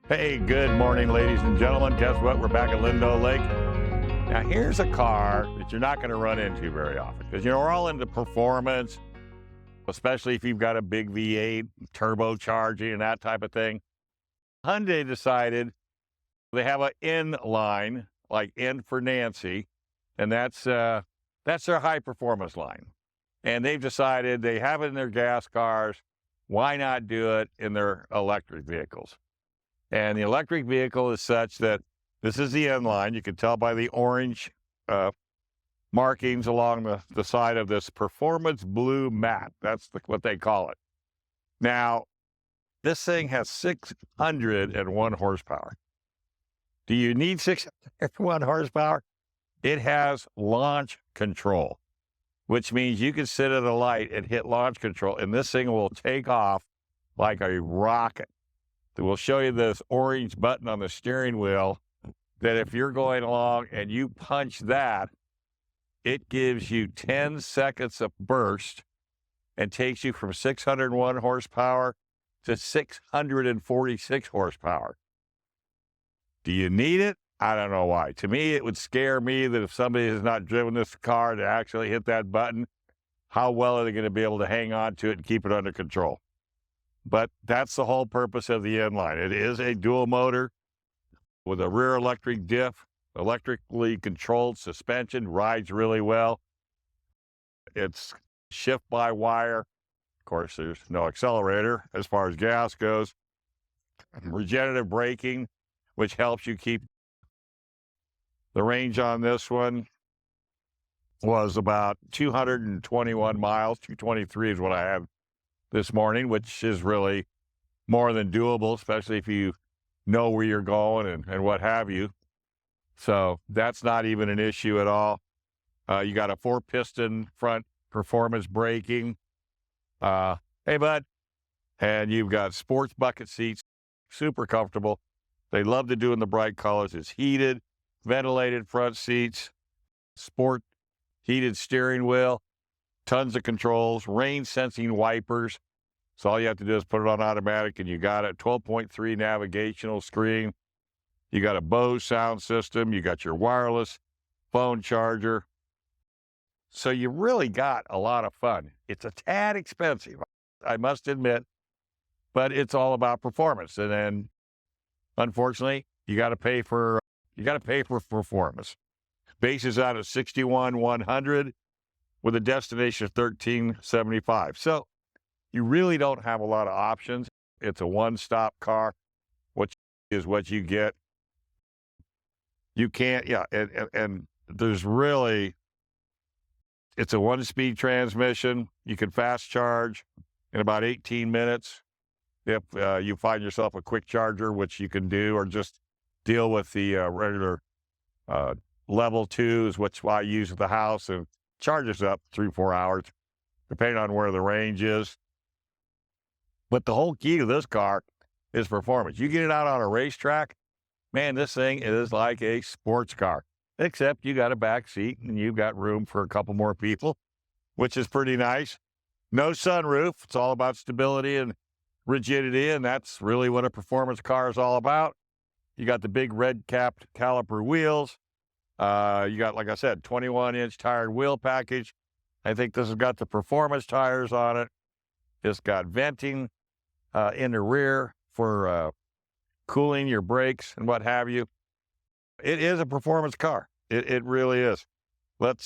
Hey, good morning, ladies and gentlemen. Guess what? We're back at Lindo Lake. Now, here's a car that you're not going to run into very often because, we're all into performance, especially if you've got a big V8, turbocharging, and that type of thing. Hyundai decided they have an N line, like N for Nancy, and that's their high performance line. And they've decided they have it in their gas cars. Why not do it in their electric vehicles? And the electric vehicle is such that this is the N line. You can tell by the orange markings along the side of this performance blue mat. That's what they call it. Now, this thing has 601 horsepower. Do you need 601 horsepower? It has launch control, which means you can sit at a light and hit launch control, and this thing will take off like a rocket. We'll show you this orange button on the steering wheel that if you're going along and you punch that, it gives you 10 seconds of burst and takes you from 601 horsepower to 646 horsepower. Do you need it? I don't know why. To me, it would scare me that if somebody has not driven this car to actually hit that button, how well are they going to be able to hang on to it and keep it under control? But that's the whole purpose of the N-Line. It is a dual motor with a rear electric diff, electrically controlled suspension, rides really well. It's shift by wire. Of course, there's no accelerator as far as gas goes. Regenerative braking, which helps you keep the range on this one was about 221 miles. 223 is what I have this morning, which is really more than doable, especially if you know where you're going and what have you. So that's not even an issue at all. You got a 4-piston front performance braking. Hey, bud. And you've got sports bucket seats, super comfortable. They love to do in the bright colors. It's heated, ventilated front seats, sport heated steering wheel, tons of controls, rain sensing wipers. So all you have to do is put it on automatic and you got it. 12.3 navigational screen. You got a Bose sound system. You got your wireless phone charger. So you really got a lot of fun. It's a tad expensive, I must admit, but it's all about performance. And then unfortunately, you got to pay for performance. Base is out of 61,100 with a destination of 1375. So you really don't have a lot of options. It's a one-stop car, which is what you get. You can't, and there's really, it's a one-speed transmission. You can fast charge in about 18 minutes if you find yourself a quick charger, which you can do, or just deal with the regular level 2s, which I use at the house, and charges up 3-4 hours, depending on where the range is. But the whole key to this car is performance. You get it out on a racetrack, man, this thing is like a sports car, except you got a back seat and you've got room for a couple more people, which is pretty nice. No sunroof. It's all about stability and rigidity, and that's really what a performance car is all about. You got the big red capped caliper wheels. You got, like I said, 21-inch tire wheel package. I think this has got the performance tires on it. It's got venting in the rear for cooling your brakes and what have you. It is a performance car. It really is. Let's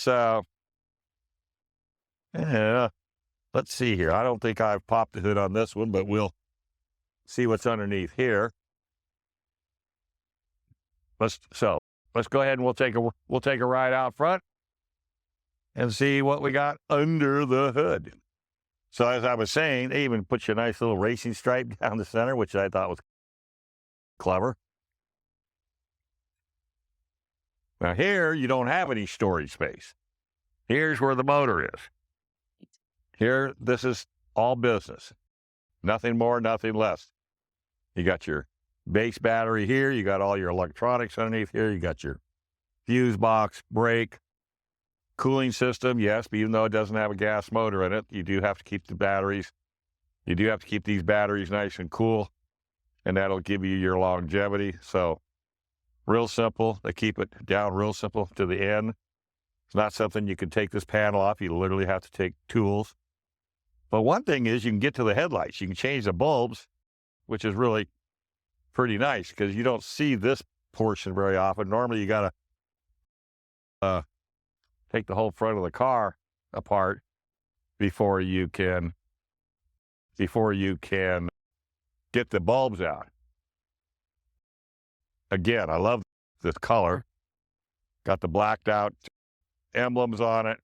see here. I don't think I've popped the hood on this one, but we'll see what's underneath here. Let's go ahead and we'll take a ride out front and see what we got under the hood. So as I was saying, they even put you a nice little racing stripe down the center, which I thought was clever. Now here, you don't have any storage space. Here's where the motor is. Here, this is all business. Nothing more, nothing less. You got your base battery here. You got all your electronics underneath here. You got your fuse box, brake, cooling system, yes, but even though it doesn't have a gas motor in it, you do have to keep the batteries. You do have to keep these batteries nice and cool. and that'll give you your longevity. So real simple. They keep it down real simple to the end. It's not something you can take this panel off. You literally have to take tools. But one thing is you can get to the headlights. You can change the bulbs, which is really pretty nice because you don't see this portion very often. Normally you got to take the whole front of the car apart before you can get the bulbs out. Again, I love this color. Got the blacked out emblems on it.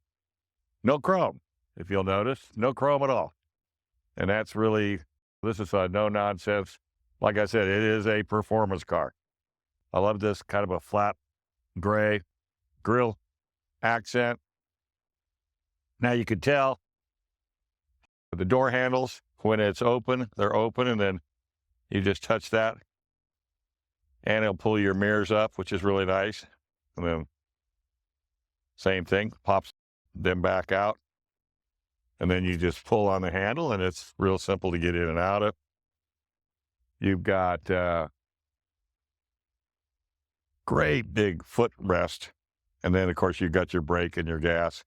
No chrome, if you'll notice. No chrome at all. And that's really, this is a no nonsense. Like I said, it is a performance car. I love this kind of a flat gray grille accent. Now you can tell the door handles, when it's open, they're open, and then you just touch that and it'll pull your mirrors up, which is really nice. And then same thing, pops them back out. And then you just pull on the handle and it's real simple to get in and out of. You've got great big footrest. And then of course you've got your brake and your gas.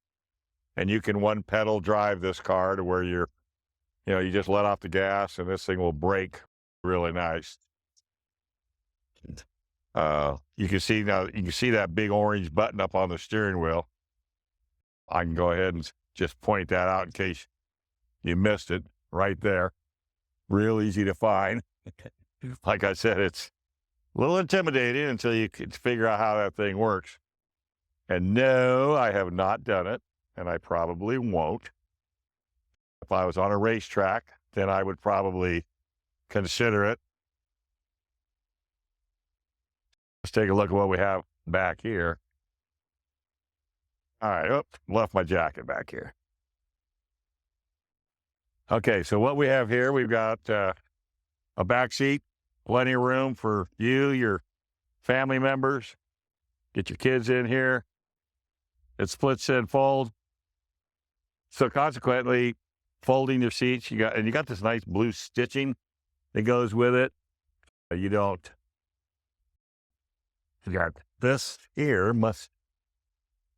And you can one pedal drive this car to where you just let off the gas and this thing will brake really nice. You can see that big orange button up on the steering wheel. I can go ahead and just point that out in case you missed it right there. Real easy to find. Like I said, it's a little intimidating until you can figure out how that thing works. And no, I have not done it, and I probably won't. If I was on a racetrack, then I would probably consider it. Let's take a look at what we have back here. All right, left my jacket back here. Okay, so what we have here, we've got a back seat, plenty of room for you, your family members. Get your kids in here. It splits and folds. So consequently, folding your seats, you got this nice blue stitching that goes with it. You got this here let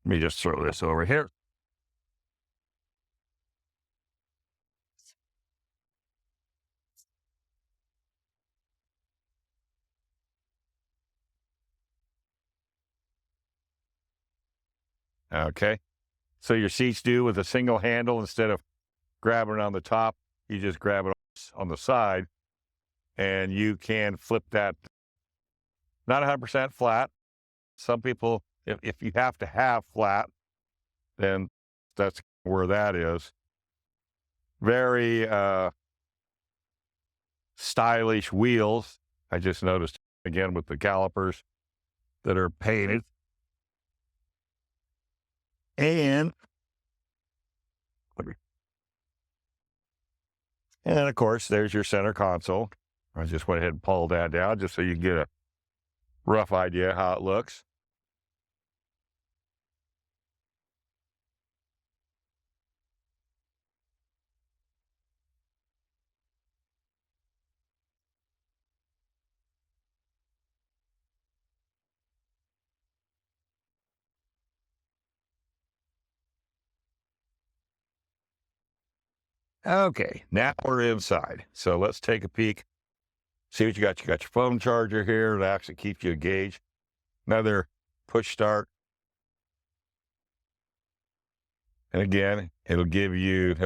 me just throw this over here. Okay. So your seats do with a single handle. Instead of grabbing it on the top, you just grab it on the side and you can flip that. Not 100% flat. Some people, if you have to have flat, then that's where that is. Very stylish wheels. I just noticed again with the calipers that are painted. And of course, there's your center console. I just went ahead and pulled that down just so you can get a rough idea how it looks. Okay, now we're inside. So let's take a peek. See what you got. You got your phone charger here that actually keeps you engaged. Another push start. And again, it'll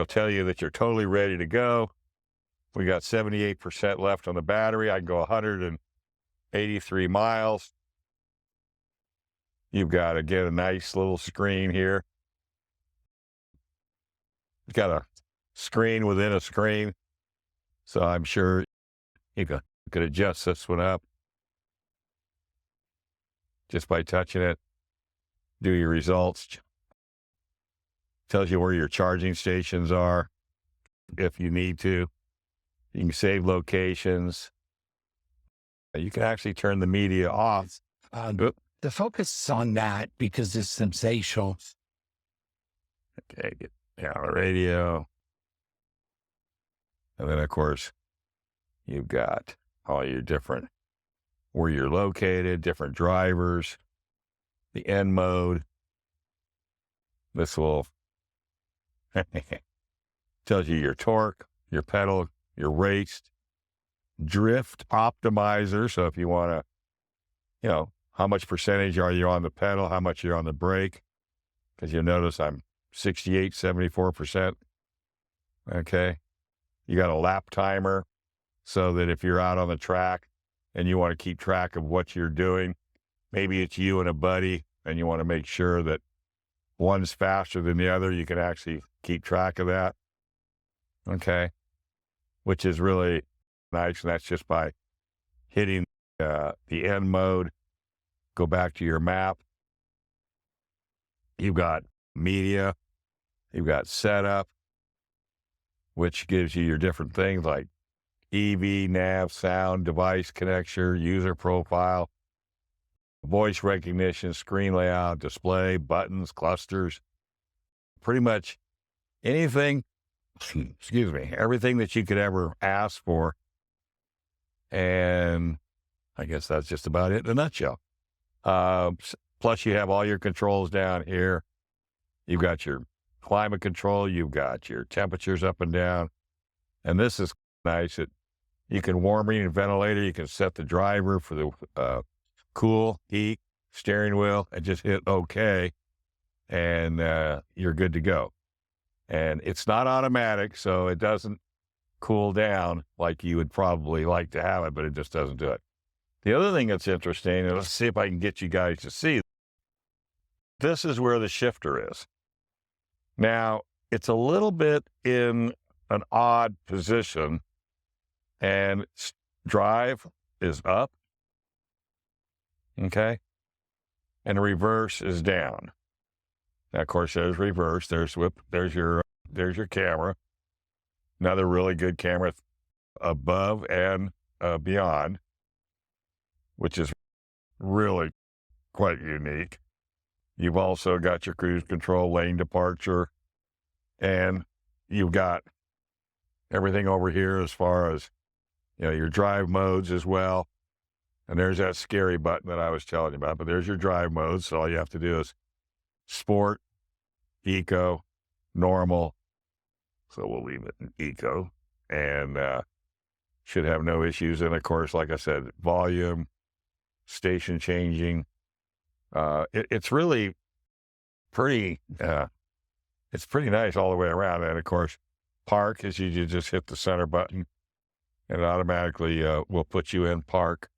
tell you that you're totally ready to go. We got 78% left on the battery. I can go 183 miles. You've got, again, a nice little screen here. It's got a screen within a screen. So I'm sure you could adjust this one up just by touching it. Do your results. Tells you where your charging stations are if you need to. You can save locations. You can actually turn the media off. The focus on that because it's sensational. Okay, get down the radio. And then, of course, you've got all your different, where you're located, different drivers, the N mode. This will tells you your torque, your pedal, your race, drift optimizer. So if you want to, how much percentage are you on the pedal, how much you're on the brake, because you'll notice I'm 68, 74%. Okay. You got a lap timer so that if you're out on the track and you want to keep track of what you're doing, maybe it's you and a buddy and you want to make sure that one's faster than the other, you can actually keep track of that. Okay. Which is really nice. And that's just by hitting the N mode. Go back to your map. You've got media. You've got setup, which gives you your different things like EV, nav, sound, device connection, user profile, voice recognition, screen layout, display, buttons, clusters, pretty much anything, excuse me, everything that you could ever ask for. And I guess that's just about it in a nutshell. Plus you have all your controls down here. You've got your climate control. You've got your temperatures up and down. And this is nice. You can warming and ventilator. You can set the driver for the cool, heat, steering wheel, and just hit OK. And you're good to go. And it's not automatic, so it doesn't cool down like you would probably like to have it, but it just doesn't do it. The other thing that's interesting, and let's see if I can get you guys to see, this is where the shifter is. Now, it's a little bit in an odd position, and drive is up, okay? And reverse is down. Now, of course, there's reverse, there's whip, there's your camera. Another really good camera above and beyond, which is really quite unique. You've also got your cruise control, lane departure, and you've got everything over here as far as, your drive modes as well. And there's that scary button that I was telling you about, but there's your drive modes. So all you have to do is sport, eco, normal. So we'll leave it in eco and should have no issues. And of course, like I said, volume, station changing. It's really pretty, it's pretty nice all the way around. And of course, park is you just hit the center button and it automatically will put you in park.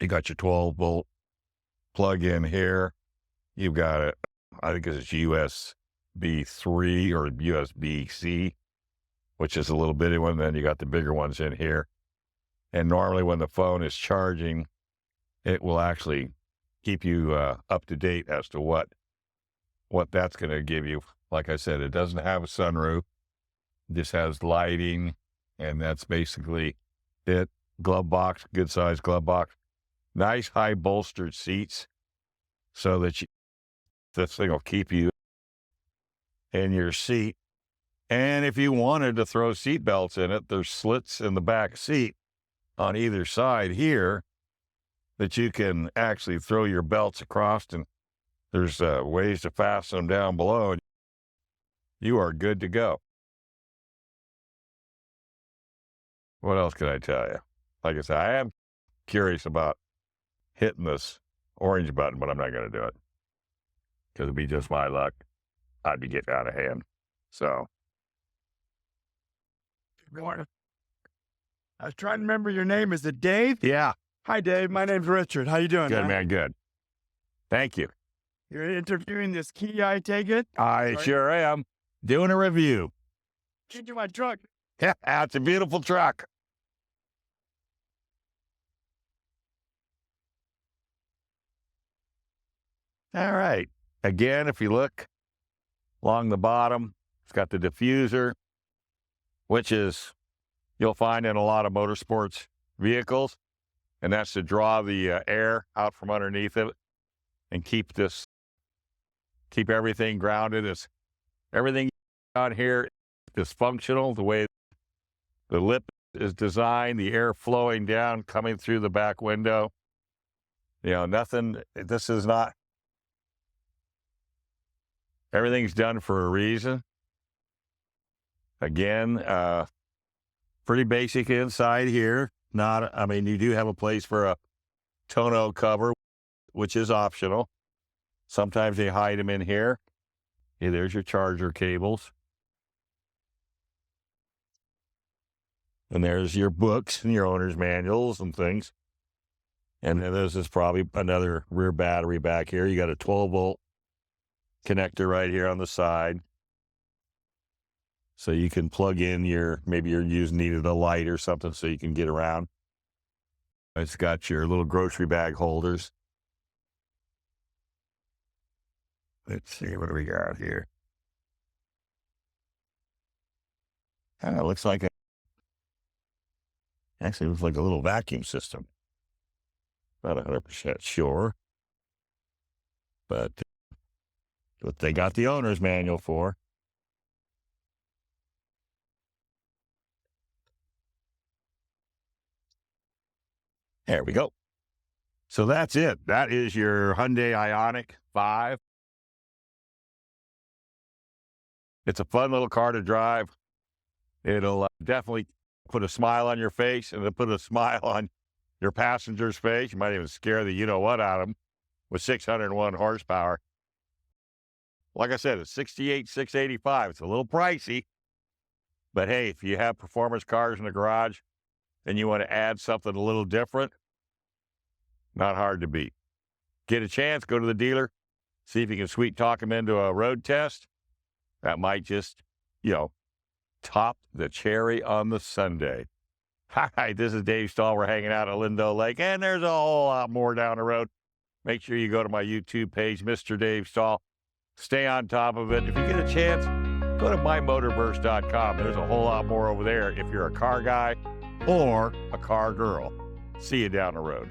You got your 12-volt plug in here. You've got it, I think it's USB 3 or USB-C, which is a little bitty one. Then you got the bigger ones in here. And normally when the phone is charging, it will actually keep you up to date as to what that's going to give you. Like I said, it doesn't have a sunroof. This has lighting, and that's basically it. Glove box, good size glove box. Nice high bolstered seats so that this thing will keep you in your seat. And if you wanted to throw seat belts in it, there's slits in the back seat on either side here that you can actually throw your belts across, and there's ways to fasten them down below, and you are good to go. What else can I tell you? Like I said, I am curious about hitting this orange button, but I'm not going to do it because it'd be just my luck. I'd be getting out of hand. So. Good morning. I was trying to remember your name. Is it Dave? Yeah. Hi, Dave. My name's Richard. How you doing, Good, man. Good. Thank you. You're interviewing this Kia, I take it? I sure am. Doing a review. Into my truck. Yeah, it's a beautiful truck. All right. Again, if you look along the bottom, it's got the diffuser, which is you'll find in a lot of motorsports vehicles, and that's to draw the air out from underneath it and keep everything grounded. It's everything on here is functional. The way the lip is designed, the air flowing down, coming through the back window. You know, nothing, this is not, everything's done for a reason. Again, pretty basic inside here. Not, I mean, you do have a place for a tonneau cover, which is optional. Sometimes they hide them in here. Okay, there's your charger cables. And there's your books and your owner's manuals and things. And then this is probably another rear battery back here. You got a 12-volt connector right here on the side. So you can plug in your, maybe you're needed a light or something so you can get around. It's got your little grocery bag holders. Let's see, what do we got here? It looks like actually looks like a little vacuum system. Not 100% sure. But what they got the owner's manual for. There we go. So that's it. That is your Hyundai Ioniq 5. It's a fun little car to drive. It'll definitely put a smile on your face, and it'll put a smile on your passenger's face. You might even scare the you-know-what out of them with 601 horsepower. Like I said, it's $68,685. It's a little pricey. But hey, if you have performance cars in the garage and you want to add something a little different, not hard to beat. Get a chance, go to the dealer, see if you can sweet talk them into a road test. That might just, you know, top the cherry on the sundae. Hi, this is Dave Stahl. We're hanging out at Lindo Lake, and there's a whole lot more down the road. Make sure you go to my YouTube page, Mr. Dave Stahl. Stay on top of it. If you get a chance, go to mymotorverse.com. There's a whole lot more over there if you're a car guy or a car girl. See you down the road.